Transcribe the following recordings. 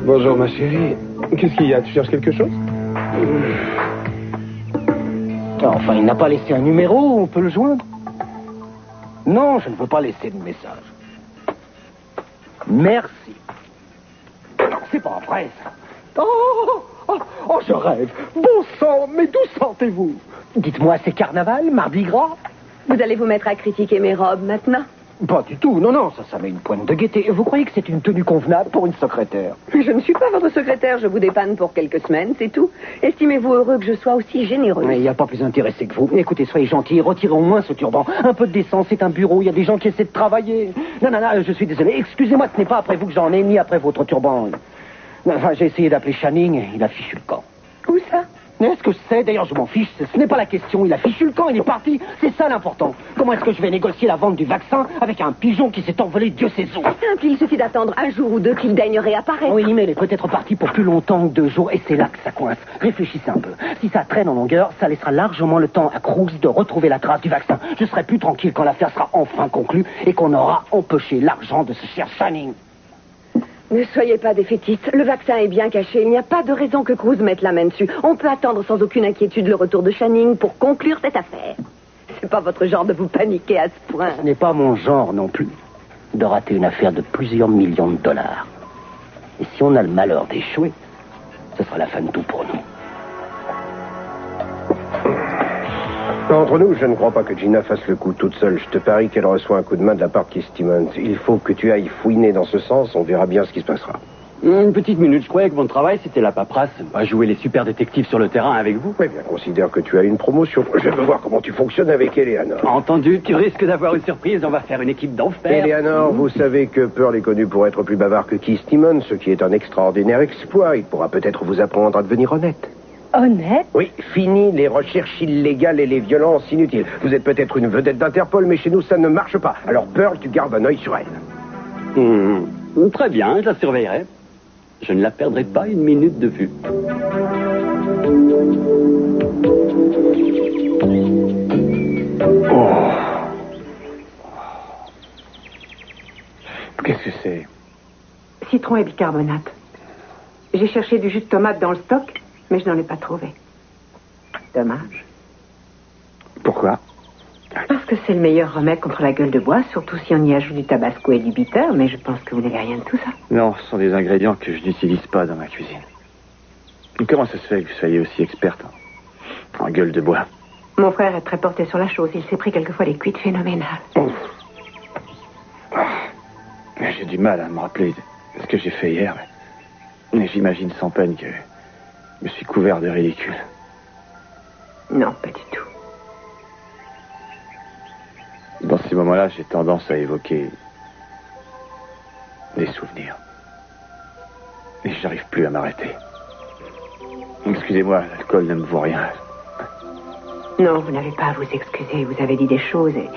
Bonjour ma chérie. Qu'est-ce qu'il y a? Tu cherches quelque chose? Enfin, il n'a pas laissé un numéro, on peut le joindre? Non, je ne veux pas laisser de message. Merci. C'est pas vrai, ça. Oh, je rêve. Bon sang, mais d'où sortez-vous? Dites-moi, c'est carnaval, Mardi Gras? Vous allez vous mettre à critiquer mes robes maintenant? Pas du tout, non, ça met une pointe de gaieté. Vous croyez que c'est une tenue convenable pour une secrétaire? Je ne suis pas votre secrétaire, je vous dépanne pour quelques semaines, c'est tout. Estimez-vous heureux que je sois aussi généreuse? Mais il n'y a pas plus intéressé que vous. Écoutez, soyez gentil, retirez au moins ce turban. Un peu de décence, c'est un bureau, il y a des gens qui essaient de travailler. Non, je suis désolé. Excusez-moi, ce n'est pas après vous que j'en ai, ni après votre turban. Enfin, j'ai essayé d'appeler Channing, il a fichu le camp. Où ça? Est-ce que c'est? D'ailleurs, je m'en fiche. Ce n'est pas la question. Il a fichu le camp, il est parti. C'est ça l'important. Comment est-ce que je vais négocier la vente du vaccin avec un pigeon qui s'est envolé Dieu sait où? Simple, il suffit d'attendre un jour ou deux qu'il daigne réapparaître. Oui, mais il est peut-être parti pour plus longtemps que 2 jours, et c'est là que ça coince. Réfléchissez un peu. Si ça traîne en longueur, ça laissera largement le temps à Cruz de retrouver la trace du vaccin. Je serai plus tranquille quand l'affaire sera enfin conclue et qu'on aura empoché l'argent de ce cher Channing. Ne soyez pas défaitiste. Le vaccin est bien caché. Il n'y a pas de raison que Cruz mette la main dessus. On peut attendre sans aucune inquiétude le retour de Channing pour conclure cette affaire. C'est pas votre genre de vous paniquer à ce point. Ce n'est pas mon genre non plus de rater une affaire de plusieurs millions de dollars. Et si on a le malheur d'échouer, ce sera la fin de tout pour nous. Entre nous, je ne crois pas que Gina fasse le coup toute seule. Je te parie qu'elle reçoit un coup de main de la part de Keith Stevens. Il faut que tu ailles fouiner dans ce sens. On verra bien ce qui se passera. Une petite minute, je croyais que mon travail, c'était la paperasse. Pas jouer les super détectives sur le terrain avec vous. Oui, bien, considère que tu as une promotion. Je veux voir comment tu fonctionnes avec Eleanor. Entendu, tu risques d'avoir une surprise. On va faire une équipe d'enfer. Eleanor, vous savez que Pearl est connu pour être plus bavard que Keith Stevens, ce qui est un extraordinaire exploit. Il pourra peut-être vous apprendre à devenir honnête. Honnête? Oui, fini les recherches illégales et les violences inutiles. Vous êtes peut-être une vedette d'Interpol, mais chez nous, ça ne marche pas. Alors, Pearl, tu gardes un œil sur elle. Très bien, je la surveillerai. Je ne la perdrai pas une minute de vue. Oh. Qu'est-ce que c'est? Citron et bicarbonate. J'ai cherché du jus de tomate dans le stock, mais je n'en ai pas trouvé. Dommage. Pourquoi? Parce que c'est le meilleur remède contre la gueule de bois, surtout si on y ajoute du tabasco et du bitter, mais je pense que vous n'avez rien de tout ça. Non, ce sont des ingrédients que je n'utilise pas dans ma cuisine. Comment ça se fait que vous soyez aussi experte en gueule de bois? Mon frère est très porté sur la chose. Il s'est pris quelquefois des cuites phénoménales. J'ai du mal à me rappeler de ce que j'ai fait hier. Mais j'imagine sans peine que je me suis couvert de ridicule. Non, pas du tout. Dans ces moments-là, j'ai tendance à évoquer des souvenirs. Et j'arrive plus à m'arrêter. Excusez-moi, l'alcool ne me vaut rien. Non, vous n'avez pas à vous excuser. Vous avez dit des choses et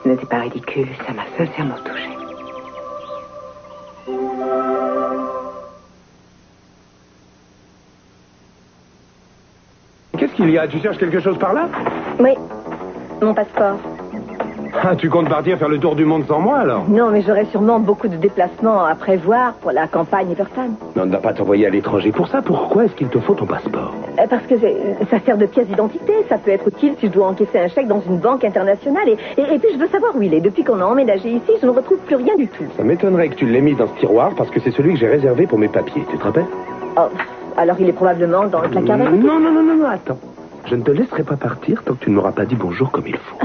ce n'était pas ridicule. Ça m'a sincèrement touchée. Qu'est-ce qu'il y a? Tu cherches quelque chose par là? Oui, mon passeport. Ah, tu comptes partir faire le tour du monde sans moi, alors? Non, mais j'aurai sûrement beaucoup de déplacements à prévoir pour la campagne Everton. Non, on ne va pas t'envoyer à l'étranger pour ça. Pourquoi est-ce qu'il te faut ton passeport? Parce que ça sert de pièce d'identité. Ça peut être utile si je dois encaisser un chèque dans une banque internationale. Et puis, je veux savoir où il est. Depuis qu'on a emménagé ici, je ne retrouve plus rien du tout. Ça m'étonnerait que tu l'aies mis dans ce tiroir parce que c'est celui que j'ai réservé pour mes papiers. Tu te rappelles? Oh, alors il est probablement dans le placard d'à côté. Non, attends. Je ne te laisserai pas partir tant que tu ne m'auras pas dit bonjour comme il faut.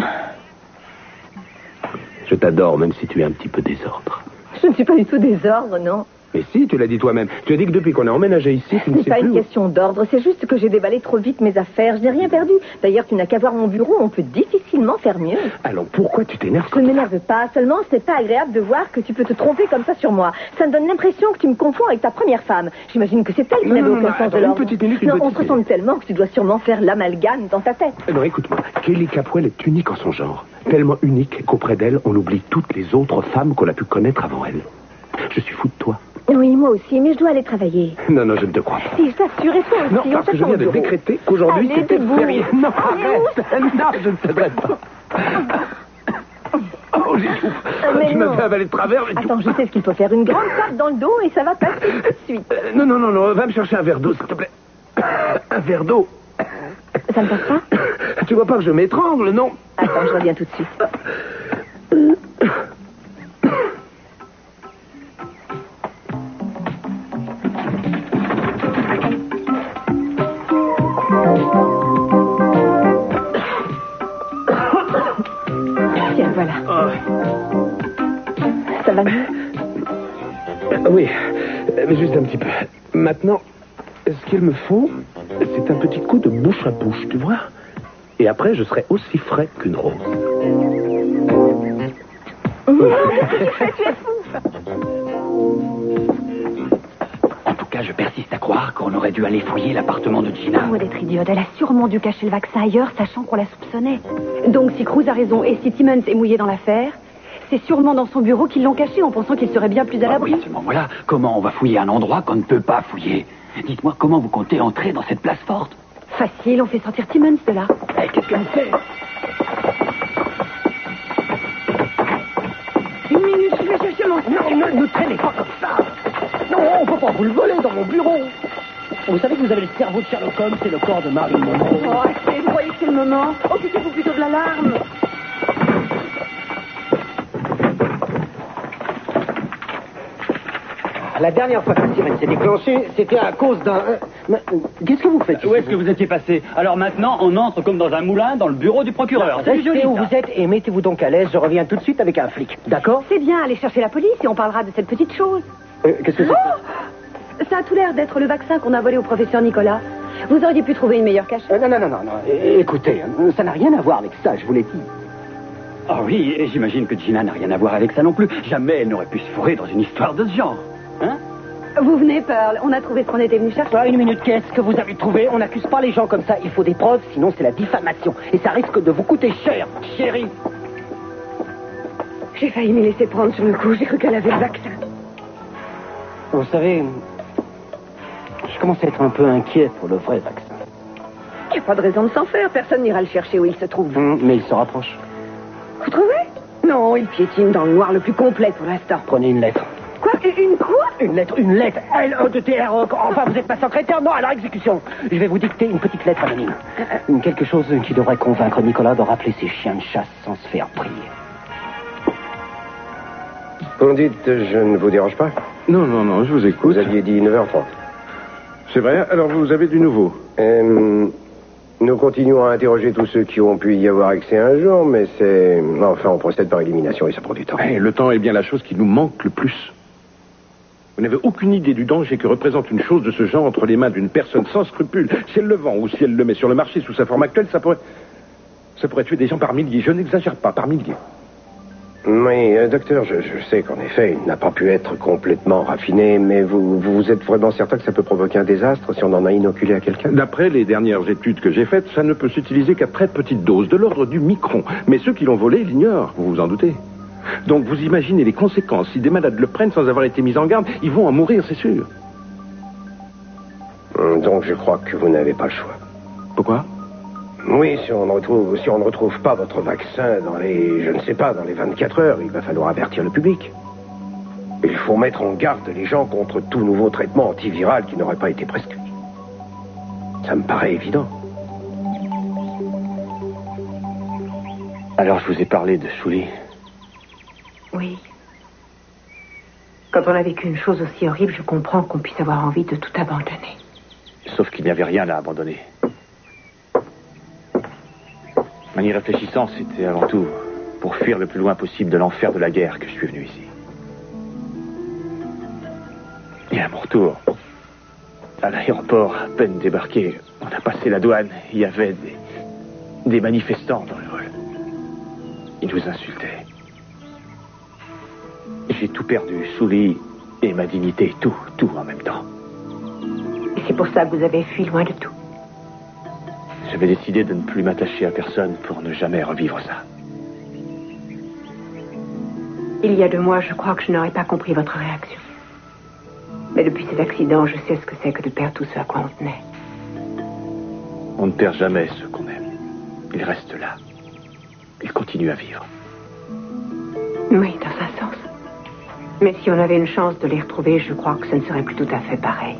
Je t'adore, même si tu es un petit peu désordre. Je ne suis pas du tout désordre, non. Mais si, tu l'as dit toi-même. Tu as dit que depuis qu'on a emménagé ici, tu Ce ne n'est sais pas plus une où... question d'ordre, c'est juste que j'ai déballé trop vite mes affaires. Je n'ai rien perdu. D'ailleurs, tu n'as qu'à voir mon bureau, on peut difficilement faire mieux. Alors pourquoi tu t'énerves Je ne m'énerve pas, seulement ce n'est pas agréable de voir que tu peux te tromper comme ça sur moi. Ça me donne l'impression que tu me confonds avec ta première femme. J'imagine que c'est elle qui n'avait aucun sens de l'ordre. Une petite minute, Non, on se ressemble tellement que tu dois sûrement faire l'amalgame dans ta tête. Non, écoute-moi, Kelly Capwell est unique en son genre. Tellement unique qu'auprès d'elle, on oublie toutes les autres femmes qu'on a pu connaître avant elle. Je suis fou de toi. Oui, moi aussi, mais je dois aller travailler. Non, je ne te crois pas. Si, je t'assure, et toi aussi, Non, on parce que je t'attend viens au de bureau. décréter qu'aujourd'hui, Allez, c'était debout. férié. Non, Allez, arrête. Non, je ne céderai pas. Oh, j'étouffe. Mais Tu non. m'as fait avaler de travers. mais tu- Attends, je sais ce qu'il faut faire. Une grande tape dans le dos et ça va passer tout de suite. Non, va me chercher un verre d'eau, s'il te plaît. Un verre d'eau. Ça ne passe pas? Tu vois pas que je m'étrangle, non? Attends, je reviens tout de suite. Tiens, voilà. Ça va mieux? Oui, mais juste un petit peu. Maintenant, ce qu'il me faut, c'est un petit coup de bouche à bouche, tu vois? Et après, je serai aussi frais qu'une rose. En tout cas, je persiste à croire qu'on aurait dû aller fouiller l'appartement de Gina. Moi d'être idiote, elle a sûrement dû cacher le vaccin ailleurs, sachant qu'on la soupçonnait. Donc si Cruz a raison et si Timmons est mouillé dans l'affaire, c'est sûrement dans son bureau qu'ils l'ont caché en pensant qu'il serait bien plus à l'abri. Oui, seulement voilà, comment on va fouiller un endroit qu'on ne peut pas fouiller? Dites-moi, comment vous comptez entrer dans cette place forte? Facile, on fait sortir Timmons de là. Qu'est-ce que vous faites? Une minute, je vais chercher mon... Non, ne traînez pas comme ça. Non, on peut pas vous le voler dans mon bureau. Vous savez que vous avez le cerveau de Sherlock Holmes et le corps de Marilyn Monroe. Oh, arrêtez, vous croyez que c'est le moment? Occupez-vous plutôt de l'alarme. La dernière fois que la sirène s'est déclenchée, c'était à cause d'un... Qu'est-ce que vous faites ici? Où est-ce que vous étiez passé? Alors maintenant, on entre comme dans un moulin dans le bureau du procureur. C'est joli, Restez où ça. vous êtes et mettez-vous donc à l'aise. Je reviens tout de suite avec un flic. D'accord? C'est bien, allez chercher la police et on parlera de cette petite chose. Qu'est-ce que c'est? Oh, ça a tout l'air d'être le vaccin qu'on a volé au professeur Nicolas. Vous auriez pu trouver une meilleure cachette. Non. Écoutez, ça n'a rien à voir avec ça, je vous l'ai dit. Ah oui, et j'imagine que Gina n'a rien à voir avec ça non plus. Jamais elle n'aurait pu se fourrer dans une histoire de ce genre. Hein? Vous venez, Pearl, on a trouvé ce qu'on était venu chercher. Une minute, qu'est-ce que vous avez trouvé? On n'accuse pas les gens comme ça. Il faut des preuves, sinon c'est la diffamation. Et ça risque de vous coûter cher, chérie. J'ai failli m'y laisser prendre sur le coup, j'ai cru qu'elle avait le vaccin. Vous savez, je commence à être un peu inquiet pour le vrai vaccin. Il n'y a pas de raison de s'en faire, personne n'ira le chercher où il se trouve. Mais il se rapproche. Vous trouvez? Non, il piétine dans le noir le plus complet pour l'instant. Prenez une lettre. Quoi? Une quoi? Une lettre. L-E-T-R. Enfin, vous êtes ma secrétaire? Non, à la exécution. Je vais vous dicter une petite lettre anonyme. Quelque chose qui devrait convaincre Nicolas de rappeler ses chiens de chasse sans se faire prier. On dit, je ne vous dérange pas? Non, je vous écoute. Vous aviez dit 9h30. C'est vrai, alors vous avez du nouveau. Nous continuons à interroger tous ceux qui ont pu y avoir accès un jour, mais c'est... Enfin, on procède par élimination et ça prend du temps. Le temps est bien la chose qui nous manque le plus. Vous n'avez aucune idée du danger que représente une chose de ce genre entre les mains d'une personne sans scrupules. Si elle le vend ou si elle le met sur le marché sous sa forme actuelle, ça pourrait tuer des gens par milliers. Je n'exagère pas, par milliers. Oui, docteur, je sais qu'en effet, il n'a pas pu être complètement raffiné, mais vous êtes vraiment certain que ça peut provoquer un désastre si on en a inoculé à quelqu'un? D'après les dernières études que j'ai faites, ça ne peut s'utiliser qu'à très petite dose, de l'ordre du micron. Mais ceux qui l'ont volé l'ignorent, vous vous en doutez. Donc vous imaginez les conséquences. Si des malades le prennent sans avoir été mis en garde, ils vont en mourir, c'est sûr. Donc je crois que vous n'avez pas le choix. Pourquoi? Oui, si on ne retrouve pas votre vaccin dans les 24 heures, il va falloir avertir le public. Il faut mettre en garde les gens contre tout nouveau traitement antiviral qui n'aurait pas été prescrit. Ça me paraît évident. Alors je vous ai parlé de Shuli. Oui. Quand on a vécu une chose aussi horrible, je comprends qu'on puisse avoir envie de tout abandonner. Sauf qu'il n'y avait rien à abandonner. En y réfléchissant, c'était avant tout pour fuir le plus loin possible de l'enfer de la guerre que je suis venu ici. Et à mon retour, à l'aéroport, à peine débarqué, on a passé la douane. Il y avait des manifestants dans le vol. Ils nous insultaient. J'ai tout perdu, Sully et ma dignité, tout en même temps. Et c'est pour ça que vous avez fui loin de tout. J'avais décidé de ne plus m'attacher à personne pour ne jamais revivre ça. Il y a 2 mois, je crois que je n'aurais pas compris votre réaction. Mais depuis cet accident, je sais ce que c'est que de perdre tout ce à quoi on tenait. On ne perd jamais ce qu'on aime. Il reste là. Il continue à vivre. Oui, dans un sens. Mais si on avait une chance de les retrouver, je crois que ce ne serait plus tout à fait pareil.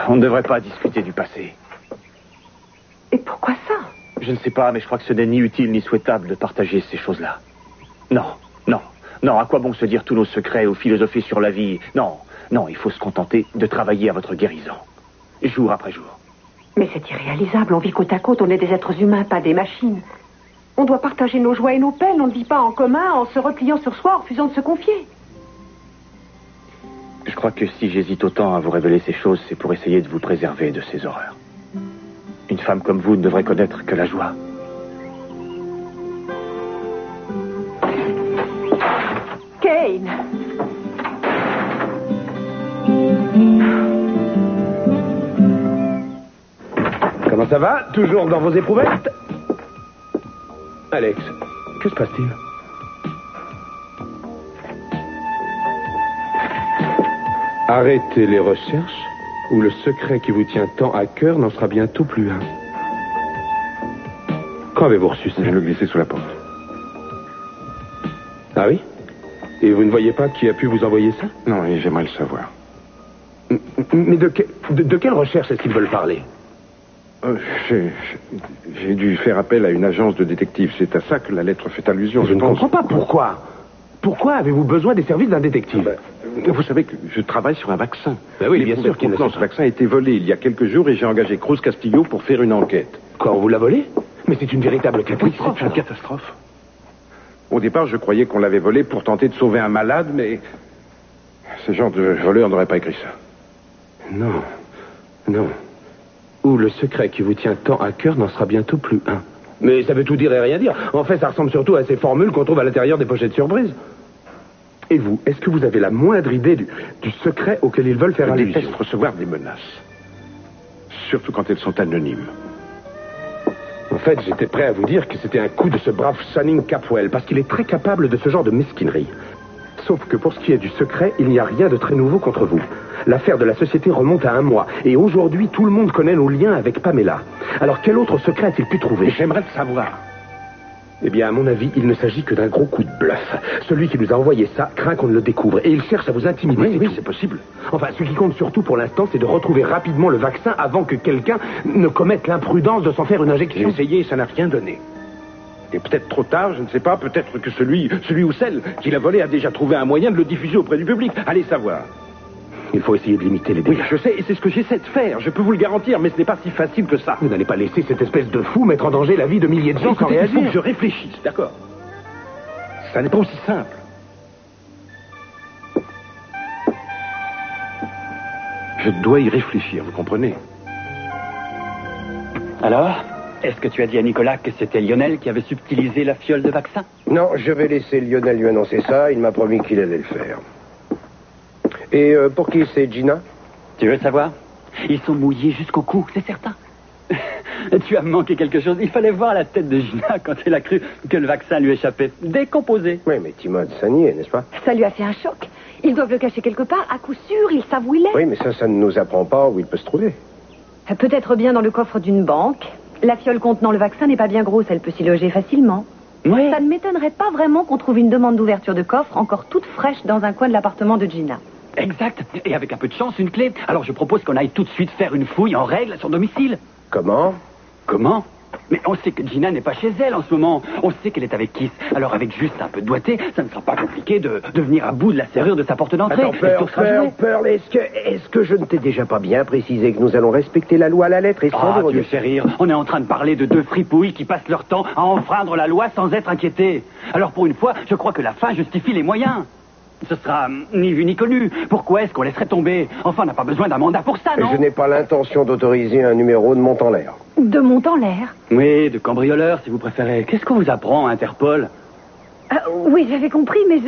On ne devrait pas discuter du passé. Et pourquoi ça? Je ne sais pas, mais je crois que ce n'est ni utile ni souhaitable de partager ces choses-là. Non, à quoi bon se dire tous nos secrets ou philosopher sur la vie? Non, il faut se contenter de travailler à votre guérison. Jour après jour. Mais c'est irréalisable, on vit côte à côte, on est des êtres humains, pas des machines. On doit partager nos joies et nos peines, on ne vit pas en commun en se repliant sur soi, en refusant de se confier. Je crois que si j'hésite autant à vous révéler ces choses, c'est pour essayer de vous préserver de ces horreurs. Une femme comme vous ne devrait connaître que la joie. Kane! Comment ça va? Toujours dans vos éprouvettes? Alex, que se passe-t-il? Arrêtez les recherches, ou le secret qui vous tient tant à cœur n'en sera bientôt plus un. Quand avez-vous reçu ça? Je le glissais sous la porte. Ah oui? Et vous ne voyez pas qui a pu vous envoyer ça? Non, et j'aimerais le savoir. Mais de quelle recherche est-ce qu'ils veulent parler? J'ai dû faire appel à une agence de détectives. C'est à ça que la lettre fait allusion. Je ne comprends pas pourquoi. Pourquoi avez-vous besoin des services d'un détective? Vous savez que je travaille sur un vaccin. Ben oui, bien sûr qu'il ce vaccin a été volé il y a quelques jours et j'ai engagé Cruz Castillo pour faire une enquête. Quand on vous l'a volé? Mais c'est une véritable catastrophe. C'est une catastrophe. Au départ, je croyais qu'on l'avait volé pour tenter de sauver un malade, mais ce genre de voleur n'aurait pas écrit ça. Non. Ou le secret qui vous tient tant à cœur n'en sera bientôt plus un. Mais ça veut tout dire et rien dire. En fait, ça ressemble surtout à ces formules qu'on trouve à l'intérieur des pochettes surprises. Et vous, est-ce que vous avez la moindre idée du secret auquel ils veulent faire allusion? Je déteste recevoir des menaces. Surtout quand elles sont anonymes. En fait, j'étais prêt à vous dire que c'était un coup de ce brave Channing Capwell, parce qu'il est très capable de ce genre de mesquinerie. Sauf que pour ce qui est du secret, il n'y a rien de très nouveau contre vous. L'affaire de la société remonte à 1 mois, et aujourd'hui, tout le monde connaît nos liens avec Pamela. Alors, quel autre secret a-t-il pu trouver? J'aimerais le savoir. Eh bien, à mon avis, il ne s'agit que d'un gros coup de bluff. Celui qui nous a envoyé ça craint qu'on ne le découvre, et il cherche à vous intimider. Oui, c'est possible. Enfin, ce qui compte surtout pour l'instant, c'est de retrouver rapidement le vaccin avant que quelqu'un ne commette l'imprudence de s'en faire une injection. J'ai essayé et ça n'a rien donné. Et peut-être trop tard, je ne sais pas, peut-être que celui ou celle qui l'a volé a déjà trouvé un moyen de le diffuser auprès du public. Allez savoir. Il faut essayer de limiter les dégâts. Oui, je sais, et c'est ce que j'essaie de faire. Je peux vous le garantir, mais ce n'est pas si facile que ça. Vous n'allez pas laisser cette espèce de fou mettre en danger la vie de milliers de gens sans réagir. Il faut que je réfléchisse, d'accord? Ça n'est pas aussi simple. Je dois y réfléchir, vous comprenez? Alors, est-ce que tu as dit à Nicolas que c'était Lionel qui avait subtilisé la fiole de vaccin? Non, je vais laisser Lionel lui annoncer ça. Il m'a promis qu'il allait le faire. Et pour qui c'est Gina? Tu veux savoir? Ils sont mouillés jusqu'au cou, c'est certain. Tu as manqué quelque chose. Il fallait voir la tête de Gina quand elle a cru que le vaccin lui échappait. Décomposé. Oui, mais Timothy, ça n'y est, n'est-ce pas? Ça lui a fait un choc. Ils doivent le cacher quelque part. À coup sûr, ils savent où il est. Oui, mais ça ne nous apprend pas où il peut se trouver. Peut-être bien dans le coffre d'une banque. La fiole contenant le vaccin n'est pas bien grosse. Elle peut s'y loger facilement. Oui. Ça ne m'étonnerait pas vraiment qu'on trouve une demande d'ouverture de coffre encore toute fraîche dans un coin de l'appartement de Gina. Exact. Et avec un peu de chance, une clé. Alors je propose qu'on aille tout de suite faire une fouille en règle à son domicile. Comment? Comment? Mais on sait que Gina n'est pas chez elle en ce moment. On sait qu'elle est avec Kiss. Alors avec juste un peu de doigté, ça ne sera pas compliqué de venir à bout de la serrure de sa porte d'entrée. Attends, Pearl, est-ce que je ne t'ai déjà pas bien précisé que nous allons respecter la loi à la lettre et sans tu me fais rire. On est en train de parler de 2 fripouilles qui passent leur temps à enfreindre la loi sans être inquiétés. Alors pour une fois, je crois que la fin justifie les moyens. Ce sera ni vu ni connu. Pourquoi est-ce qu'on laisserait tomber? Enfin, on n'a pas besoin d'un mandat pour ça, Et non? je n'ai pas l'intention d'autoriser un numéro de montant en l'air. De monte en l'air. Oui, de cambrioleur, si vous préférez. Qu'est-ce qu'on vous apprend, Interpol? Oui, j'avais compris, mais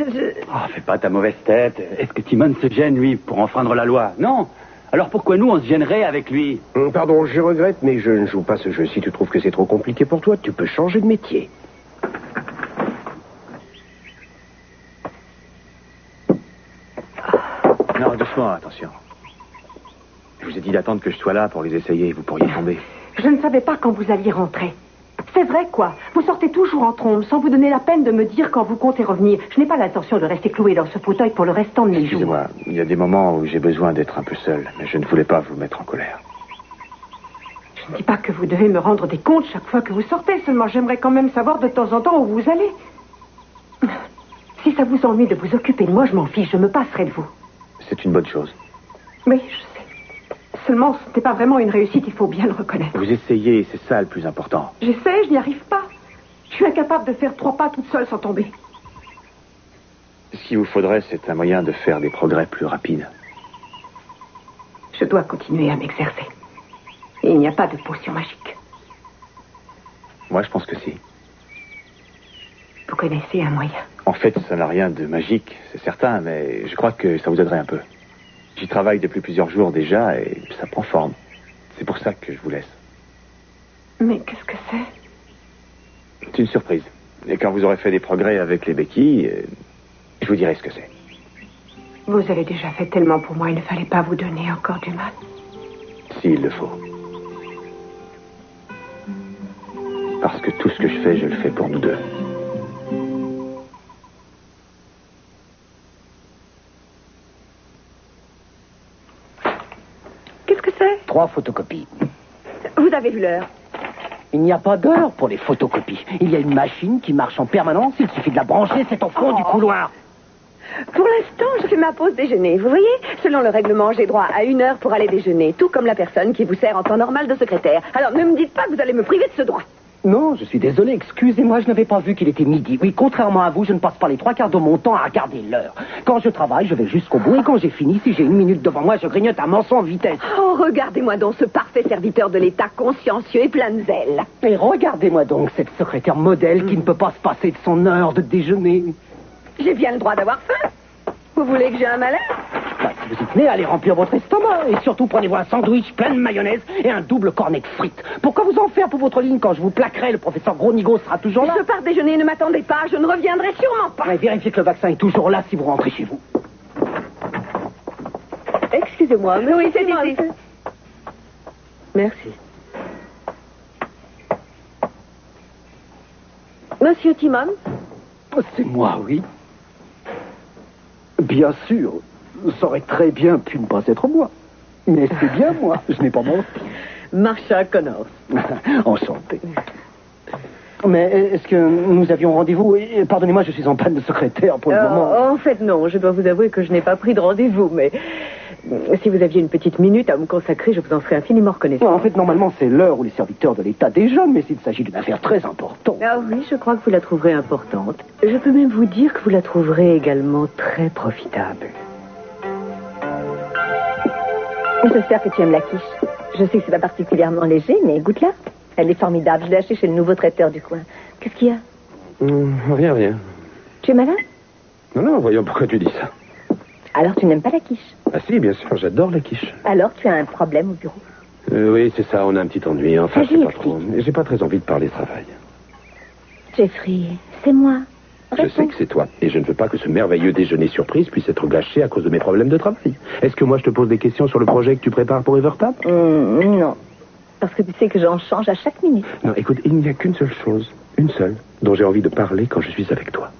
Ah, fais pas ta mauvaise tête. Est-ce que Timon se gêne, lui, pour enfreindre la loi? Non. Alors pourquoi nous, on se gênerait avec lui? Pardon, je regrette, mais je ne joue pas ce jeu. Si tu trouves que c'est trop compliqué pour toi, tu peux changer de métier. Non, doucement, attention. Je vous ai dit d'attendre que je sois là pour les essayer. Vous pourriez tomber. je ne savais pas quand vous alliez rentrer. C'est vrai, quoi. Vous sortez toujours en trombe, sans vous donner la peine de me dire quand vous comptez revenir. Je n'ai pas l'intention de rester cloué dans ce fauteuil pour le restant de mes jours. Excusez-moi, il y a des moments où j'ai besoin d'être un peu seul, mais je ne voulais pas vous mettre en colère. Je ne dis pas que vous devez me rendre des comptes chaque fois que vous sortez, seulement j'aimerais quand même savoir de temps en temps où vous allez. Si ça vous ennuie de vous occuper de moi, je m'en fiche, je me passerai de vous. C'est une bonne chose. Oui, je sais. Seulement, ce n'est pas vraiment une réussite, il faut bien le reconnaître. Vous essayez, c'est ça le plus important. J'essaie, je n'y arrive pas. Je suis incapable de faire 3 pas toute seule sans tomber. Ce qu'il vous faudrait, c'est un moyen de faire des progrès plus rapides. Je dois continuer à m'exercer. Et il n'y a pas de potion magique. Moi, je pense que si. Vous connaissez un moyen? En fait, ça n'a rien de magique, c'est certain, mais je crois que ça vous aiderait un peu. J'y travaille depuis plusieurs jours déjà et ça prend forme. C'est pour ça que je vous laisse. Mais qu'est-ce que c'est? C'est une surprise. Et quand vous aurez fait des progrès avec les béquilles, je vous dirai ce que c'est. Vous avez déjà fait tellement pour moi, il ne fallait pas vous donner encore du mal. S'il le faut. Parce que tout ce que je le fais pour nous deux. Qu'est-ce que c'est? 3 photocopies. Vous avez vu l'heure? Il n'y a pas d'heure pour les photocopies. Il y a une machine qui marche en permanence. Il suffit de la brancher, c'est au fond du couloir. Pour l'instant, je fais ma pause déjeuner. Vous voyez, selon le règlement, j'ai droit à 1 heure pour aller déjeuner, tout comme la personne qui vous sert en temps normal de secrétaire. Alors ne me dites pas que vous allez me priver de ce droit. Non, je suis désolé, excusez-moi, je n'avais pas vu qu'il était midi. Oui, contrairement à vous, je ne passe pas les 3/4 de mon temps à regarder l'heure. Quand je travaille, je vais jusqu'au bout, et quand j'ai fini, si j'ai 1 minute devant moi, je grignote un morceau en vitesse. Oh, regardez-moi donc ce parfait serviteur de l'État consciencieux et plein de zèle. Et regardez-moi donc cette secrétaire modèle qui ne peut pas se passer de son heure de déjeuner. J'ai bien le droit d'avoir faim. Vous voulez que j'ai un malaise? Bah, si vous y tenez, allez remplir votre estomac. Et surtout, prenez-vous un sandwich plein de mayonnaise et un double cornet de frites. Pourquoi vous en faire pour votre ligne? Quand je vous plaquerai, le professeur Gronigo sera toujours là. Je pars déjeuner, ne m'attendez pas, je ne reviendrai sûrement pas. Ouais, vérifiez que le vaccin est toujours là si vous rentrez chez vous. Excusez-moi, mais oui, c'est ici. Merci. Monsieur Timon? C'est moi, oui. Bien sûr, ça aurait très bien pu ne pas être moi. Mais c'est bien moi, je n'ai pas menti. Marsha Connors. Enchanté. Mais est-ce que nous avions rendez-vous? Pardonnez-moi, je suis en panne de secrétaire pour le moment. En fait, non, je dois vous avouer que je n'ai pas pris de rendez-vous, mais si vous aviez une petite minute à me consacrer, je vous en serais infiniment reconnaissant. En fait, normalement, c'est l'heure où les serviteurs de l'État déjeunent, mais s'il s'agit d'une affaire très importante. Ah oui, je crois que vous la trouverez importante. Je peux même vous dire que vous la trouverez également très profitable. J'espère que tu aimes la quiche. Je sais que c'est pas particulièrement léger, mais goûte-la. Elle est formidable. Je l'ai achetée chez le nouveau traiteur du coin. Qu'est-ce qu'il y a? Rien. Tu es malade? Non, voyons pourquoi tu dis ça. Alors tu n'aimes pas la quiche? Ah si, bien sûr, j'adore la quiche. Alors tu as un problème au bureau? Oui, c'est ça, on a un petit ennui. Enfin, je sais Vas-y, pas trop. J'ai pas très envie de parler travail. Jeffrey, c'est moi. Je sais que c'est toi, et je ne veux pas que ce merveilleux déjeuner surprise puisse être gâché à cause de mes problèmes de travail. Est-ce que moi je te pose des questions sur le projet que tu prépares pour Evertap? Non. Parce que tu sais que j'en change à chaque minute. Non, écoute, il n'y a qu'une seule chose, une seule, dont j'ai envie de parler quand je suis avec toi.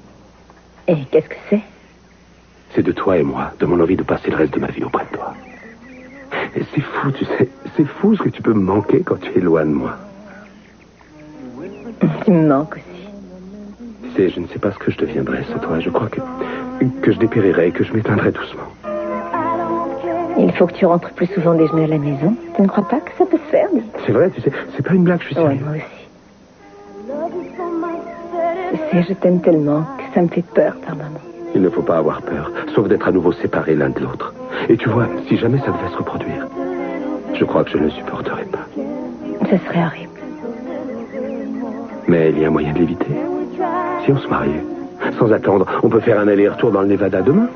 Et qu'est-ce que c'est? C'est de toi et moi, de mon envie de passer le reste de ma vie auprès de toi. Et c'est fou, tu sais, c'est fou ce que tu peux me manquer quand tu es loin de moi. Tu me manques aussi. Tu sais, je ne sais pas ce que je deviendrais sans toi. Je crois que je dépérirais, que je m'éteindrais doucement. Il faut que tu rentres plus souvent déjeuner à la maison. Tu ne crois pas que ça peut se faire? C'est vrai, tu sais, c'est pas une blague, je suis Ouais, sérieux. moi aussi. Tu sais, je t'aime tellement que ça me fait peur par moments. Il ne faut pas avoir peur, sauf d'être à nouveau séparés l'un de l'autre. Et tu vois, si jamais ça devait se reproduire, je crois que je ne le supporterais pas. Ce serait horrible. Mais il y a un moyen de l'éviter. Si on se mariait, sans attendre, on peut faire un aller-retour dans le Nevada demain.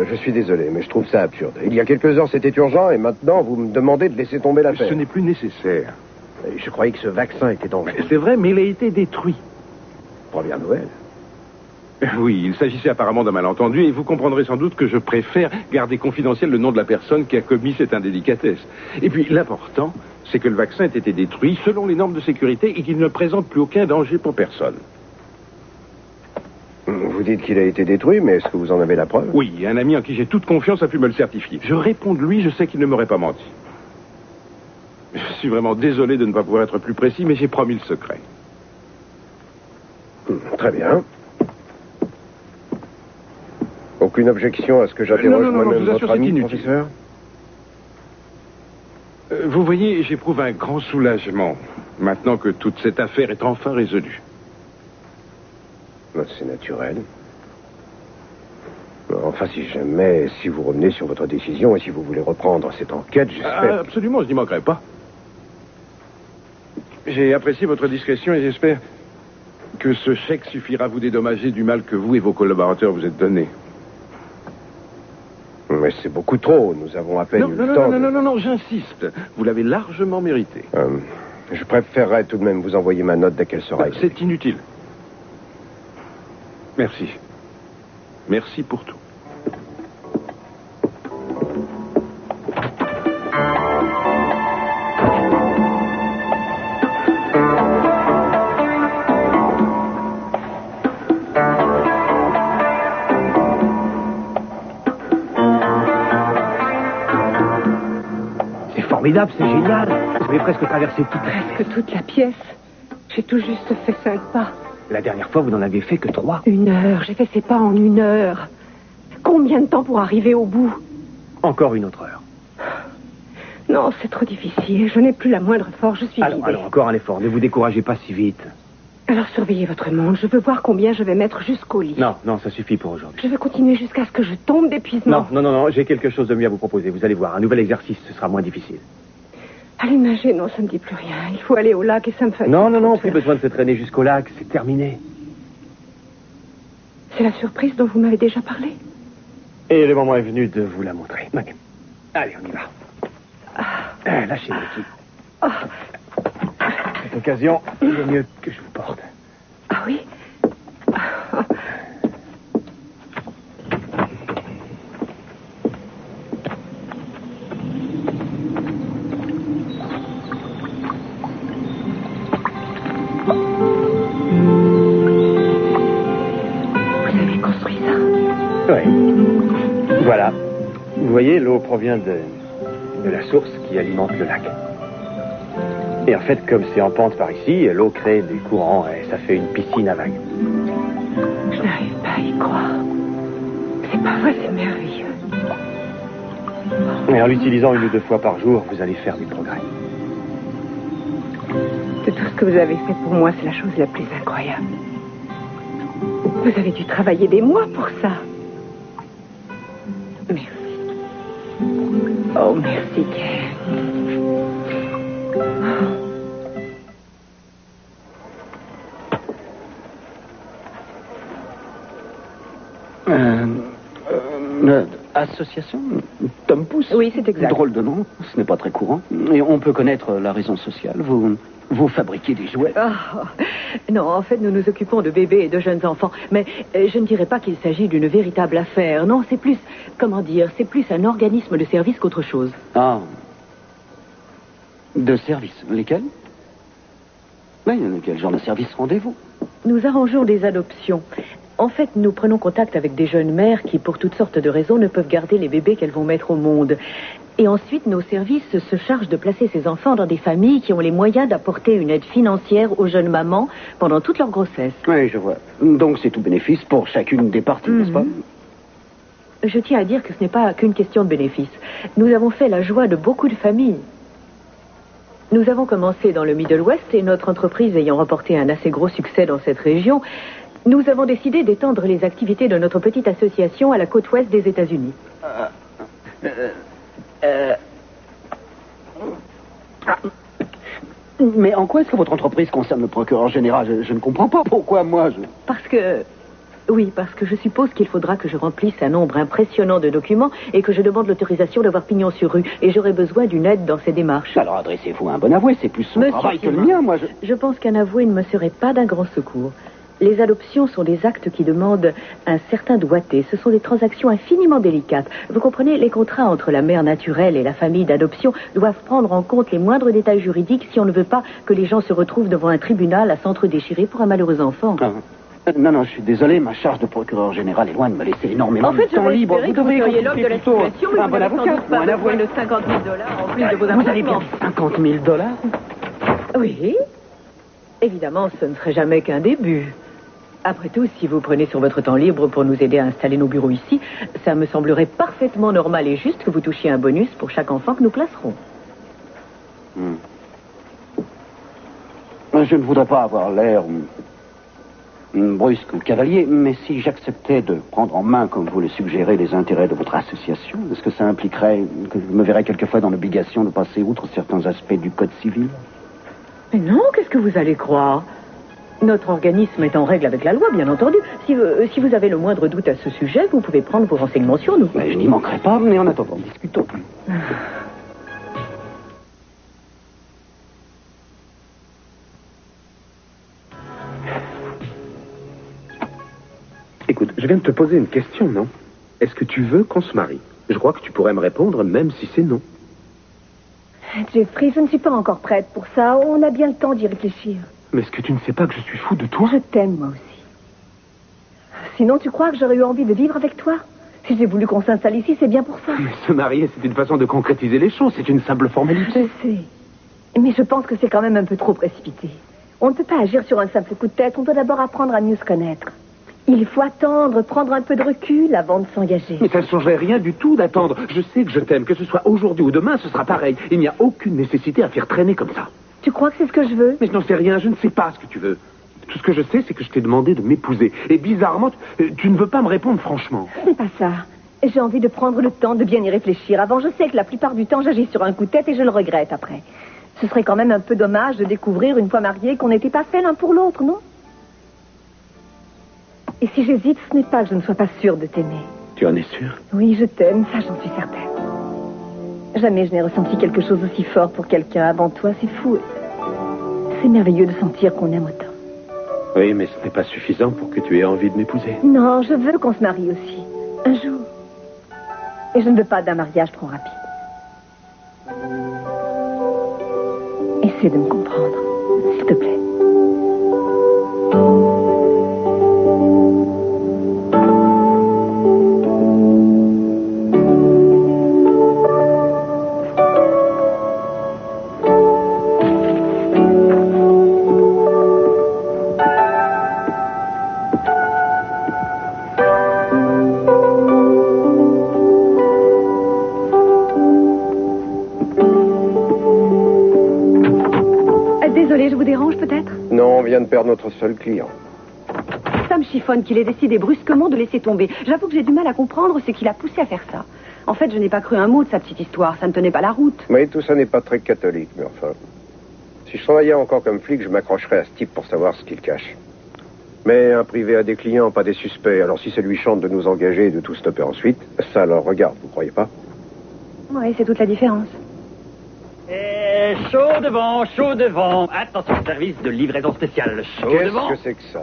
Je suis désolé, mais je trouve ça absurde. Il y a quelques heures, c'était urgent, et maintenant, vous me demandez de laisser tomber l'affaire. Ce n'est plus nécessaire. Et je croyais que ce vaccin était dangereux. C'est vrai, mais il a été détruit. Première nouvelle. Oui, il s'agissait apparemment d'un malentendu, et vous comprendrez sans doute que je préfère garder confidentiel le nom de la personne qui a commis cette indélicatesse. Et puis, l'important, c'est que le vaccin ait été détruit selon les normes de sécurité et qu'il ne présente plus aucun danger pour personne. Vous dites qu'il a été détruit, mais est-ce que vous en avez la preuve? Oui, un ami en qui j'ai toute confiance a pu me le certifier. Je réponds de lui, je sais qu'il ne m'aurait pas menti. Je suis vraiment désolé de ne pas pouvoir être plus précis, mais j'ai promis le secret. Très bien. Aucune objection à ce que j'interroge non, moi-même je vous assure, votre ami, c'est inutile. professeur? Vous voyez, j'éprouve un grand soulagement, maintenant que toute cette affaire est enfin résolue. C'est naturel. Enfin, si vous revenez sur votre décision et si vous voulez reprendre cette enquête, j'espère... Absolument, je n'y manquerai pas. J'ai apprécié votre discrétion et j'espère que ce chèque suffira à vous dédommager du mal que vous et vos collaborateurs vous êtes donné. Mais c'est beaucoup trop. Nous avons à peine eu le temps Non, j'insiste. Vous l'avez largement mérité. Je préférerais tout de même vous envoyer ma note dès qu'elle sera écrite. C'est inutile. Merci. Merci pour tout. C'est formidable, c'est génial. Vous avez presque traversé toute la... Presque toute la pièce. J'ai tout juste fait 5 pas. La dernière fois, vous n'en aviez fait que 3. 1 heure. J'ai fait ces pas en 1 heure. Combien de temps pour arriver au bout? Encore une autre heure. Non, c'est trop difficile. Je n'ai plus la moindre force. Je suis vidée. Alors, encore un effort. Ne vous découragez pas si vite. Alors, surveillez votre montre. Je veux voir combien je vais mettre jusqu'au lit. Non, ça suffit pour aujourd'hui. Je vais continuer jusqu'à ce que je tombe d'épuisement. Non, j'ai quelque chose de mieux à vous proposer. Vous allez voir, un nouvel exercice, ce sera moins difficile. Aller nager, non, ça ne me dit plus rien. Il faut aller au lac et ça me fatigue. Non, plus besoin de se traîner jusqu'au lac. C'est terminé. C'est la surprise dont vous m'avez déjà parlé. Et le moment est venu de vous la montrer. Okay. Allez, on y va. Lâchez-moi qui. Cette occasion, il est mieux que je vous porte. Ah oui? Vous avez construit ça? Oui. Voilà. Vous voyez, l'eau provient de la source qui alimente le lac. Et en fait, comme c'est en pente par ici, l'eau crée des courants et ça fait une piscine à vagues. Je n'arrive pas à y croire. C'est pas vrai, c'est merveilleux. Et en l'utilisant 1 ou 2 fois par jour, vous allez faire du progrès. De tout ce que vous avez fait pour moi, c'est la chose la plus incroyable. Vous avez dû travailler des mois pour ça. Merci. Oh, merci, Ken. Association Tom Pouce? Oui, c'est exact. Drôle de nom, ce n'est pas très courant. Et on peut connaître la raison sociale. Vous fabriquez des jouets. Non, en fait, nous nous occupons de bébés et de jeunes enfants. Mais je ne dirais pas qu'il s'agit d'une véritable affaire. Non, c'est plus, c'est plus un organisme de service qu'autre chose. Ah. De service. Lesquels? Oui, quel genre de service rendez-vous? Nous arrangeons des adoptions. En fait, nous prenons contact avec des jeunes mères qui, pour toutes sortes de raisons, ne peuvent garder les bébés qu'elles vont mettre au monde. Et ensuite, nos services se chargent de placer ces enfants dans des familles qui ont les moyens d'apporter une aide financière aux jeunes mamans pendant toute leur grossesse. Oui, je vois. Donc c'est tout bénéfice pour chacune des parties, n'est-ce pas? Je tiens à dire que ce n'est pas qu'une question de bénéfice. Nous avons fait la joie de beaucoup de familles. Nous avons commencé dans le Middle West et notre entreprise ayant remporté un assez gros succès dans cette région, Nous avons décidé d'étendre les activités de notre petite association à la côte ouest des États-Unis. Mais en quoi est-ce que votre entreprise concerne le procureur général? Je ne comprends pas pourquoi moi je... Parce que je suppose qu'il faudra que je remplisse un nombre impressionnant de documents et que je demande l'autorisation d'avoir pignon sur rue. Et j'aurai besoin d'une aide dans ces démarches. Alors adressez-vous à un bon avoué, c'est plus son Monsieur travail que le Simon, mien, moi je pense qu'un avoué ne me serait pas d'un grand secours. Les adoptions sont des actes qui demandent un certain doigté. Ce sont des transactions infiniment délicates. Vous comprenez, les contrats entre la mère naturelle et la famille d'adoption doivent prendre en compte les moindres détails juridiques si on ne veut pas que les gens se retrouvent devant un tribunal à s'entre-déchirer pour un malheureux enfant. Non, je suis désolé, ma charge de procureur général est loin de me laisser énormément En fait, de temps libre. Vous devriez seriez l'homme de la plutôt situation, mais un vous bon n'avez sans avocat doute pas besoin de 50 000 $ en plus de vos Vous avez bien investissements. 50 000 $? Oui. Évidemment, ce ne serait jamais qu'un début. Après tout, si vous prenez sur votre temps libre pour nous aider à installer nos bureaux ici, ça me semblerait parfaitement normal et juste que vous touchiez un bonus pour chaque enfant que nous placerons. Je ne voudrais pas avoir l'air brusque ou cavalier, mais si j'acceptais de prendre en main, comme vous le suggérez, les intérêts de votre association, est-ce que ça impliquerait que je me verrais quelquefois dans l'obligation de passer outre certains aspects du code civil? Mais non, qu'est-ce que vous allez croire? Notre organisme est en règle avec la loi, bien entendu. Si vous avez le moindre doute à ce sujet, vous pouvez prendre vos renseignements sur nous. Mais je n'y manquerai pas, mais en attendant, discutons. Écoute, je viens de te poser une question, non? Est-ce que tu veux qu'on se marie? Je crois que tu pourrais me répondre, même si c'est non. Jeffrey, je ne suis pas encore prête pour ça. On a bien le temps d'y réfléchir. Mais est-ce que tu ne sais pas que je suis fou de toi? Je t'aime, moi aussi. Sinon, tu crois que j'aurais eu envie de vivre avec toi? Si j'ai voulu qu'on s'installe ici, c'est bien pour ça. Mais se marier, c'est une façon de concrétiser les choses. C'est une simple formalité. Je sais. Mais je pense que c'est quand même un peu trop précipité. On ne peut pas agir sur un simple coup de tête. On doit d'abord apprendre à mieux se connaître. Il faut attendre, prendre un peu de recul avant de s'engager. Mais ça ne changerait rien du tout d'attendre. Je sais que je t'aime, que ce soit aujourd'hui ou demain, ce sera pareil. Il n'y a aucune nécessité à faire traîner comme ça. Tu crois que c'est ce que je veux? Mais je n'en sais rien, je ne sais pas ce que tu veux. Tout ce que je sais, c'est que je t'ai demandé de m'épouser. Et bizarrement, tu ne veux pas me répondre franchement. C'est pas ça. J'ai envie de prendre le temps de bien y réfléchir. Avant, je sais que la plupart du temps, j'agis sur un coup de tête et je le regrette après. Ce serait quand même un peu dommage de découvrir, une fois mariés, qu'on n'était pas fait l'un pour l'autre, non? Et si j'hésite, ce n'est pas que je ne sois pas sûre de t'aimer. Tu en es sûre? Oui, je t'aime, ça j'en suis certaine. Jamais je n'ai ressenti quelque chose aussi fort pour quelqu'un avant toi, c'est fou. C'est merveilleux de sentir qu'on aime autant. Oui, mais ce n'est pas suffisant pour que tu aies envie de m'épouser. Non, je veux qu'on se marie aussi. Un jour. Et je ne veux pas d'un mariage trop rapide. Essaie de me comprendre, s'il te plaît. Désolée, je vous dérange peut-être? Non, on vient de perdre notre seul client. Ça me chiffonne qu'il ait décidé brusquement de laisser tomber. J'avoue que j'ai du mal à comprendre ce qui l'a poussé à faire ça. En fait, je n'ai pas cru un mot de sa petite histoire. Ça ne tenait pas la route. Oui, tout ça n'est pas très catholique, mais enfin... Si je travaillais encore comme flic, je m'accrocherais à ce type pour savoir ce qu'il cache. Mais un privé a des clients, pas des suspects. Alors si ça lui chante de nous engager et de tout stopper ensuite, ça leur regarde, vous croyez pas? Oui, c'est toute la différence. Et chaud devant. Attention, service de livraison spéciale. Chaud devant. Qu'est-ce que c'est que ça?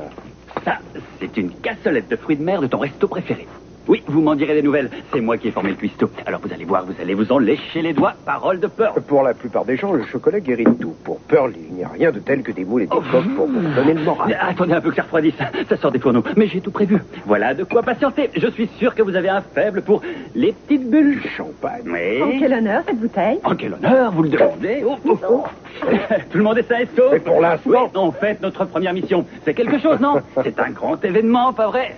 Ça, c'est une cassolette de fruits de mer de ton resto préféré. Oui, vous m'en direz des nouvelles. C'est moi qui ai formé le cuistot. Alors vous allez voir, vous allez vous en lécher les doigts. Parole de Pearl. Pour la plupart des gens, le chocolat guérit tout. Pour Pearl, il n'y a rien de tel que des moules et des coques pour vous donner le moral. Attendez un peu que ça refroidisse. Ça sort des fourneaux. Mais j'ai tout prévu. Voilà de quoi patienter. Je suis sûr que vous avez un faible pour les petites bulles. Champagne. Oui. En quel honneur, cette bouteille? En quel honneur, vous le demandez. Tout le monde est sain et sauf. Et pour l'instant. Oui, on fête notre première mission. C'est quelque chose, non? C'est un grand événement, pas vrai?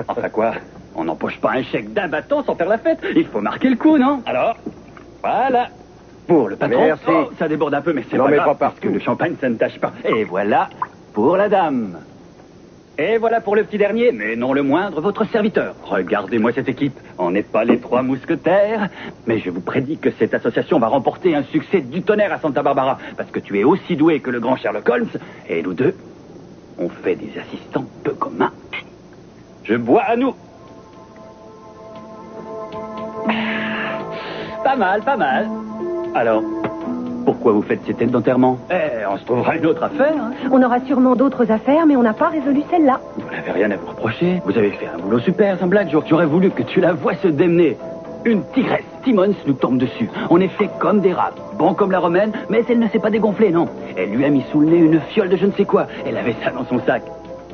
Enfin quoi? On n'empoche pas un chèque d'un bâton sans faire la fête. Il faut marquer le coup, non? Alors, voilà. Pour le patron. Merci. Oh, ça déborde un peu, mais c'est Non, pas mais grave, pas partout. parce que le champagne, ça ne tâche pas. Et voilà pour la dame. Et voilà pour le petit dernier, mais non le moindre, votre serviteur. Regardez-moi cette équipe. On n'est pas les 3 mousquetaires, mais je vous prédis que cette association va remporter un succès du tonnerre à Santa Barbara, parce que tu es aussi doué que le grand Sherlock Holmes, et nous deux, on fait des assistants peu communs. Je bois à nous. Pas mal, pas mal. Alors, pourquoi vous faites ces têtes d'enterrement? On se trouvera une autre affaire. Hein. On aura sûrement d'autres affaires, mais on n'a pas résolu celle-là. Vous n'avez rien à vous reprocher. Vous avez fait un boulot super, sans blague. J'aurais voulu que tu la vois se démener. Une tigresse, Timmons, nous tombe dessus. On est fait comme des rats. Bon comme la romaine, mais elle ne s'est pas dégonflée, non. Elle lui a mis sous le nez une fiole de je ne sais quoi. Elle avait ça dans son sac.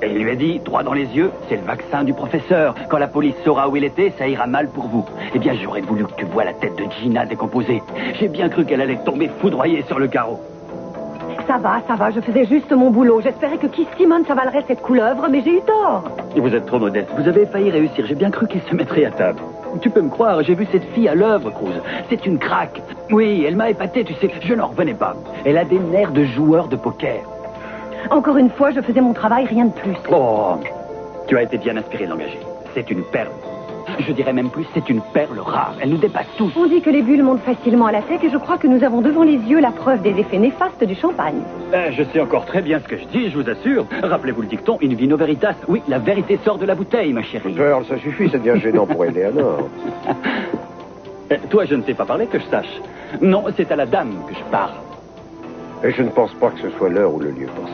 Elle lui a dit, droit dans les yeux, c'est le vaccin du professeur. Quand la police saura où il était, ça ira mal pour vous. Eh bien, j'aurais voulu que tu vois la tête de Gina décomposée. J'ai bien cru qu'elle allait tomber foudroyée sur le carreau. Ça va, je faisais juste mon boulot. J'espérais que Keith Simmons avalerait cette couleuvre, mais j'ai eu tort. Vous êtes trop modeste. Vous avez failli réussir. J'ai bien cru qu'il se mettrait à table. Tu peux me croire, j'ai vu cette fille à l'œuvre, Cruz. C'est une craque. Oui, elle m'a épaté, tu sais. Je n'en revenais pas. Elle a des nerfs de joueur de poker. Encore une fois, je faisais mon travail, rien de plus. Oh, tu as été bien inspiré de l'engager. C'est une perle. Je dirais même plus, c'est une perle rare. Elle nous dépasse tous. On dit que les bulles montent facilement à la tête et je crois que nous avons devant les yeux la preuve des effets néfastes du champagne. Je sais encore très bien ce que je dis, je vous assure. Rappelez-vous le dicton, in vino veritas. Oui, la vérité sort de la bouteille, ma chérie. Pearl, ça suffit, ça devient gênant pour Eleanor. Toi, je ne sais pas parler, que je sache. Non, c'est à la dame que je parle. Et je ne pense pas que ce soit l'heure ou le lieu pour ça.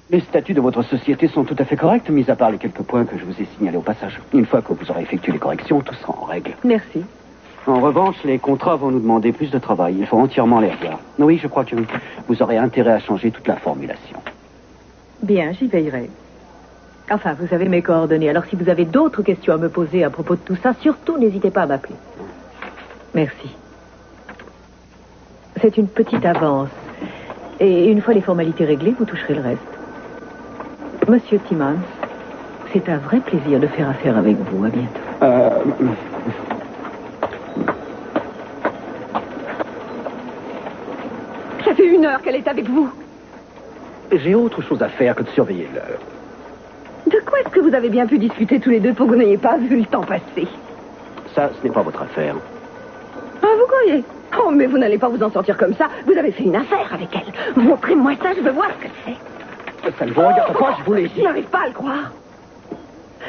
Les statuts de votre société sont tout à fait corrects, mis à part les quelques points que je vous ai signalés au passage. Une fois que vous aurez effectué les corrections, tout sera en règle. Merci. En revanche, les contrats vont nous demander plus de travail. Il faut entièrement les revoir. Oui, je crois que vous aurez intérêt à changer toute la formulation. Bien, j'y veillerai. Enfin, vous avez mes coordonnées. Alors, si vous avez d'autres questions à me poser à propos de tout ça, surtout n'hésitez pas à m'appeler. Merci. C'est une petite avance. Et une fois les formalités réglées, vous toucherez le reste. Monsieur Timmons, c'est un vrai plaisir de faire affaire avec vous. À bientôt. Ça fait 1 heure qu'elle est avec vous. J'ai autre chose à faire que de surveiller l'heure. De quoi est-ce que vous avez bien pu discuter tous les deux pour que vous n'ayez pas vu le temps passer? Ça, ce n'est pas votre affaire. Ah, vous croyez? Oh, mais vous n'allez pas vous en sortir comme ça. Vous avez fait une affaire avec elle. Montrez-moi ça, je veux voir ce que c'est. Ça ne vous regarde pas, je vous l'ai dit. Je n'arrive pas à le croire.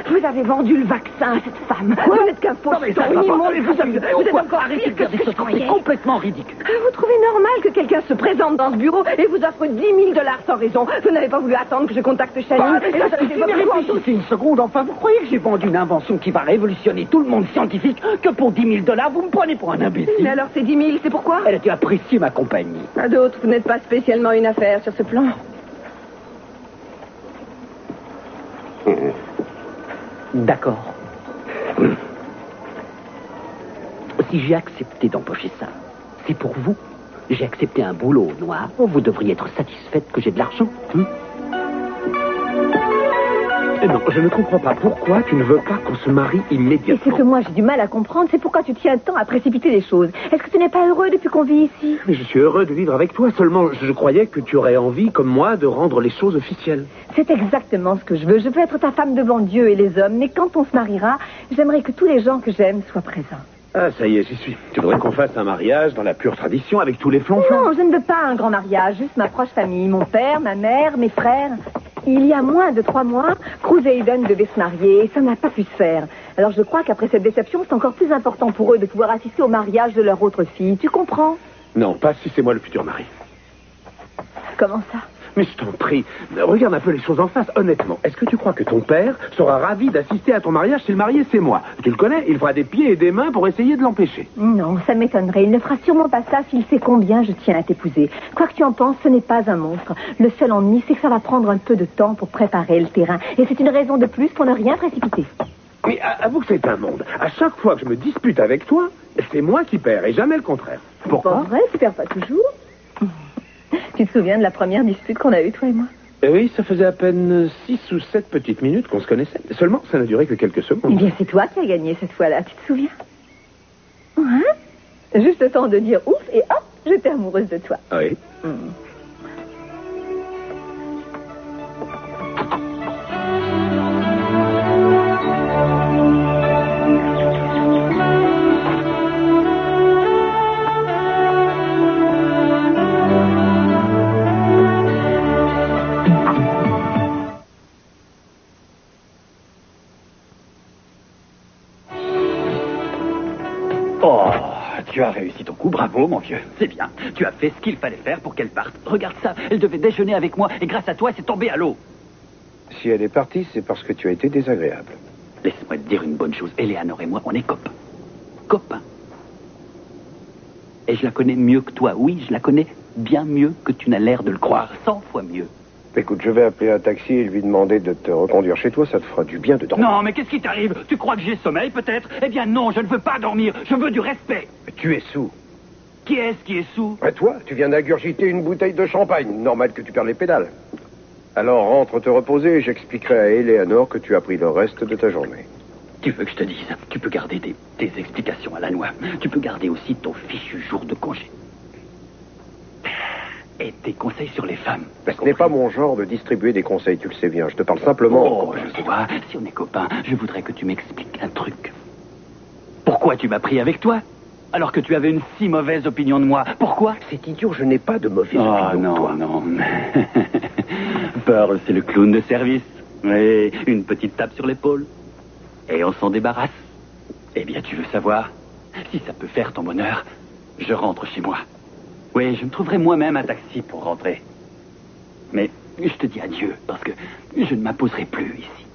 Vous avez vendu le vaccin à cette femme. Vous n'êtes qu'un faux immonde. Vous êtes encore pire que ce que je croyais. C'est complètement ridicule. Vous trouvez normal que quelqu'un se présente dans ce bureau et vous offre 10 000 $ sans raison? Vous n'avez pas voulu attendre que je contacte Channing. Réfléchissez une seconde, enfin, vous croyez que j'ai vendu une invention qui va révolutionner tout le monde scientifique que pour 10 000 $, vous me prenez pour un imbécile? Mais alors ces 10 000, c'est pourquoi? Elle a dû apprécier ma compagnie. À d'autres, vous n'êtes pas spécialement une affaire sur ce plan. D'accord. Si j'ai accepté d'empocher ça, c'est pour vous. J'ai accepté un boulot au noir. Vous devriez être satisfaite que j'ai de l'argent. Non, je ne comprends pas. Pourquoi tu ne veux pas qu'on se marie immédiatement? Et ce que moi j'ai du mal à comprendre, c'est pourquoi tu tiens tant à précipiter les choses. Est-ce que tu n'es pas heureux depuis qu'on vit ici? Mais je suis heureux de vivre avec toi. Seulement, je croyais que tu aurais envie, comme moi, de rendre les choses officielles. C'est exactement ce que je veux. Je veux être ta femme devant Dieu et les hommes. Mais quand on se mariera, j'aimerais que tous les gens que j'aime soient présents. Ah, ça y est, j'y suis. Tu voudrais qu'on fasse un mariage dans la pure tradition, avec tous les flonflons? Non, je ne veux pas un grand mariage, juste ma proche famille. Mon père, ma mère, mes frères. Il y a moins de 3 mois, Cruz et Eden devaient se marier et ça n'a pas pu se faire. Alors je crois qu'après cette déception, c'est encore plus important pour eux de pouvoir assister au mariage de leur autre fille. Tu comprends? Non, pas si c'est moi le futur mari. Comment ça? Mais je t'en prie, regarde un peu les choses en face. Honnêtement, est-ce que tu crois que ton père sera ravi d'assister à ton mariage si le marié c'est moi? Tu le connais, il fera des pieds et des mains pour essayer de l'empêcher. Non, ça m'étonnerait. Il ne fera sûrement pas ça s'il sait combien je tiens à t'épouser. Quoi que tu en penses, ce n'est pas un monstre. Le seul ennui, c'est que ça va prendre un peu de temps pour préparer le terrain. Et c'est une raison de plus pour ne rien précipiter. Mais avoue que c'est un monde. À chaque fois que je me dispute avec toi, c'est moi qui perds et jamais le contraire. Pourquoi? Pas vrai, tu perds pas toujours. Tu te souviens de la première dispute qu'on a eue, toi et moi? Oui, ça faisait à peine 6 ou 7 petites minutes qu'on se connaissait. Seulement, ça n'a duré que quelques secondes. Eh bien, c'est toi qui as gagné cette fois-là, tu te souviens? Hein? Juste le temps de dire ouf et hop, j'étais amoureuse de toi. Oui. Oh, tu as réussi ton coup, bravo mon vieux. C'est bien, tu as fait ce qu'il fallait faire pour qu'elle parte. Regarde ça, elle devait déjeuner avec moi et grâce à toi, c'est tombé à l'eau. Si elle est partie, c'est parce que tu as été désagréable. Laisse-moi te dire une bonne chose. Eleanor et moi, on est copains. Copains. Et je la connais mieux que toi. Oui, je la connais bien mieux que tu n'as l'air de le croire. 100 fois mieux. Écoute, je vais appeler un taxi et lui demander de te reconduire chez toi. Ça te fera du bien de dormir. Non, mais qu'est-ce qui t'arrive? Tu crois que j'ai sommeil, peut-être? Eh bien non, je ne veux pas dormir. Je veux du respect. Mais tu es sous. Qui est-ce qui est sous? Et toi, tu viens d'ingurgiter une bouteille de champagne. Normal que tu perds les pédales. Alors rentre te reposer et j'expliquerai à Eleanor que tu as pris le reste de ta journée. Tu veux que je te dise? Tu peux garder tes explications à la noix. Tu peux garder aussi ton fichu jour de congé. Et tes conseils sur les femmes. Ce n'est pas mon genre de distribuer des conseils, tu le sais bien. Je te parle simplement... Oh, je vois. Si on est copains, je voudrais que tu m'expliques un truc. Pourquoi tu m'as pris avec toi? Alors que tu avais une si mauvaise opinion de moi. Pourquoi? C'est idiot, je n'ai pas de mauvaise opinion de toi. Non. Pearl, c'est le clown de service. Oui, une petite tape sur l'épaule. Et on s'en débarrasse. Eh bien, tu veux savoir? Si ça peut faire ton bonheur, je rentre chez moi. Oui, je me trouverai moi-même un taxi pour rentrer. Mais je te dis adieu, parce que je ne m'imposerai plus ici.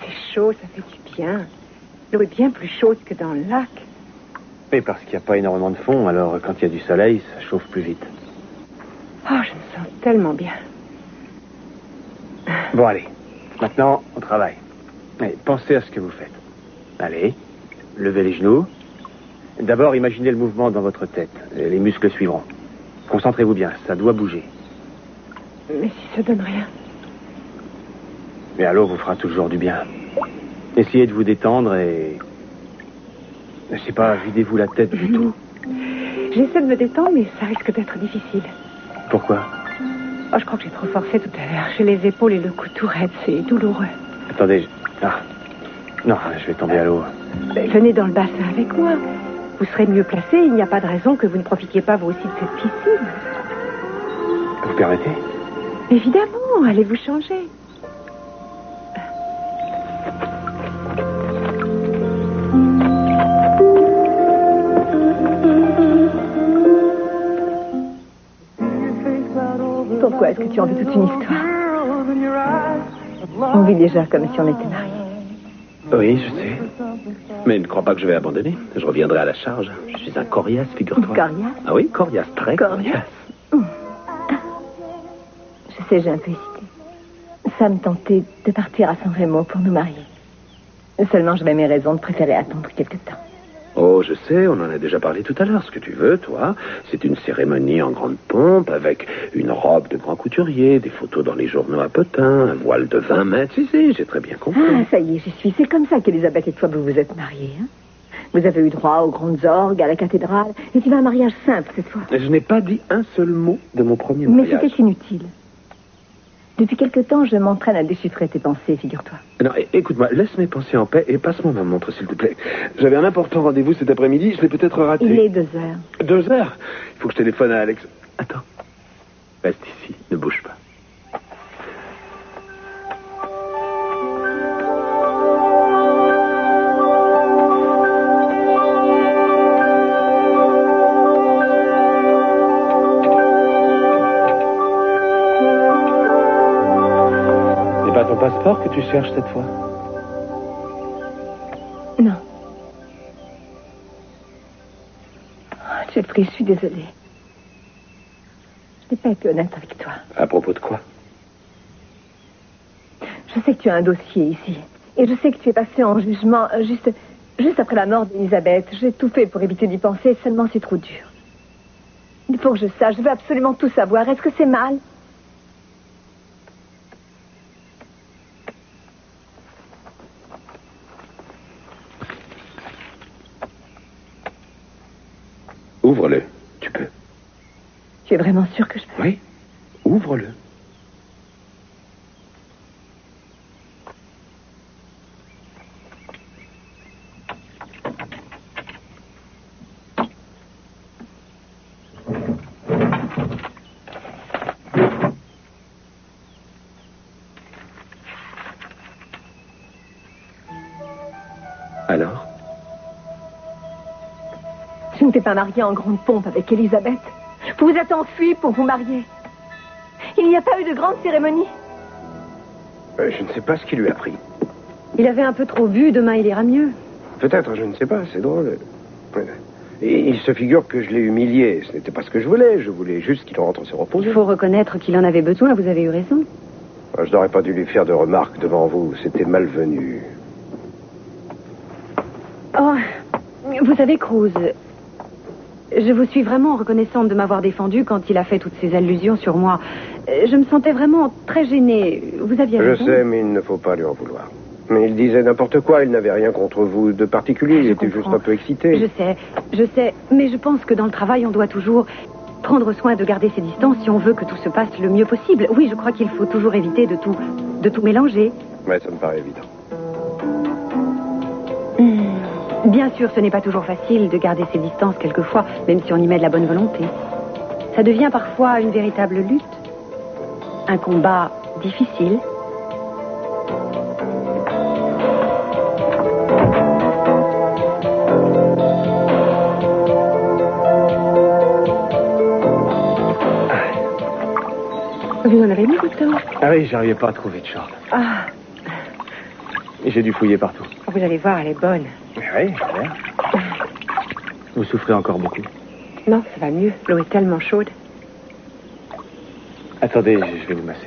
C'est chaud, ça fait du bien. L'eau est bien plus chaude que dans le lac. Et parce qu'il n'y a pas énormément de fond, alors quand il y a du soleil, ça chauffe plus vite. Oh, je me sens tellement bien. Bon, allez. Maintenant, on travaille. Allez, pensez à ce que vous faites. Allez, levez les genoux. D'abord, imaginez le mouvement dans votre tête. Les muscles suivront. Concentrez-vous bien, ça doit bouger. Mais si ça donne rien. Et à l'eau vous fera toujours du bien. Essayez de vous détendre et... Je sais pas, videz-vous la tête du tout. J'essaie de me détendre, mais ça risque d'être difficile. Pourquoi? Oh, je crois que j'ai trop forcé tout à l'heure. J'ai les épaules et le cou tout raide, c'est douloureux. Attendez, Ah. Non, je vais tomber à l'eau. Venez dans le bassin avec moi. Vous serez mieux placé. Il n'y a pas de raison que vous ne profitiez pas vous aussi de cette piscine. Vous permettez? Évidemment, allez vous changer. Pourquoi est-ce que tu en veux toute une histoire? On vit déjà comme si on était mariés. Oui, je sais. Mais ne crois pas que je vais abandonner. Je reviendrai à la charge. Je suis un coriace, figure-toi. Coriace? Ah oui, coriace, très coriace. Je sais, j'ai un peu hésité. Ça me tentait de partir à San Remo pour nous marier. Seulement, j'avais mes raisons de préférer attendre quelque temps. Oh, je sais, on en a déjà parlé tout à l'heure. Ce que tu veux, toi, c'est une cérémonie en grande pompe avec une robe de grand couturier, des photos dans les journaux à potins, un voile de 20 mètres. Si, j'ai très bien compris. Ah, ça y est, j'y suis. C'est comme ça qu'Elisabeth et toi, vous vous êtes mariés, hein? Vous avez eu droit aux grandes orgues, à la cathédrale, et tu veux un mariage simple cette fois. Je n'ai pas dit un seul mot de mon premier Mais mariage. c'était inutile. Depuis quelque temps, je m'entraîne à déchiffrer tes pensées, figure-toi. Non, écoute-moi, laisse mes pensées en paix et passe-moi ma montre, s'il te plaît. J'avais un important rendez-vous cet après-midi, je l'ai peut-être raté. Il est 2 heures. 2 heures? Il faut que je téléphone à Alex. Attends. Reste ici, ne bouge pas. C'est pas ton passeport que tu cherches cette fois? Non. Jeffrey, je suis désolée. Je n'ai pas été honnête avec toi. À propos de quoi? Je sais que tu as un dossier ici. Et je sais que tu es passé en jugement juste après la mort d'Elisabeth. J'ai tout fait pour éviter d'y penser, seulement c'est trop dur. Il faut que je sache, je veux absolument tout savoir. Est-ce que c'est mal? Ouvre-le, tu peux. Tu es vraiment sûr que je peux? Oui, ouvre-le. Alors? Je ne t'ai pas mariée en grande pompe avec Elisabeth. Vous vous êtes enfui pour vous marier. Il n'y a pas eu de grande cérémonie. Je ne sais pas ce qui lui a pris. Il avait un peu trop bu, demain il ira mieux. Peut-être, je ne sais pas, c'est drôle. Et il se figure que je l'ai humilié. Ce n'était pas ce que je voulais juste qu'il rentre se reposer. Il faut reconnaître qu'il en avait besoin, vous avez eu raison. Je n'aurais pas dû lui faire de remarques devant vous, c'était malvenu. Oh, vous savez, Cruz, je vous suis vraiment reconnaissante de m'avoir défendu quand il a fait toutes ces allusions sur moi. Je me sentais vraiment très gênée. Vous aviez raison. Je sais, mais il ne faut pas lui en vouloir. Mais il disait n'importe quoi, il n'avait rien contre vous de particulier, il était juste un peu excité. Je sais, mais je pense que dans le travail, on doit toujours prendre soin de garder ses distances si on veut que tout se passe le mieux possible. Oui, je crois qu'il faut toujours éviter de tout mélanger. Ouais, ça me paraît évident. Bien sûr, ce n'est pas toujours facile de garder ses distances quelquefois, même si on y met de la bonne volonté. Ça devient parfois une véritable lutte. Un combat difficile. Vous en avez mis, Victor? Ah oui, j'arrivais pas à trouver de short. Ah, Et j'ai dû fouiller partout. Vous allez voir, elle est bonne. Oui, j'ai l'air. Vous souffrez encore beaucoup. Non, ça va mieux. L'eau est tellement chaude. Attendez, je vais vous masser.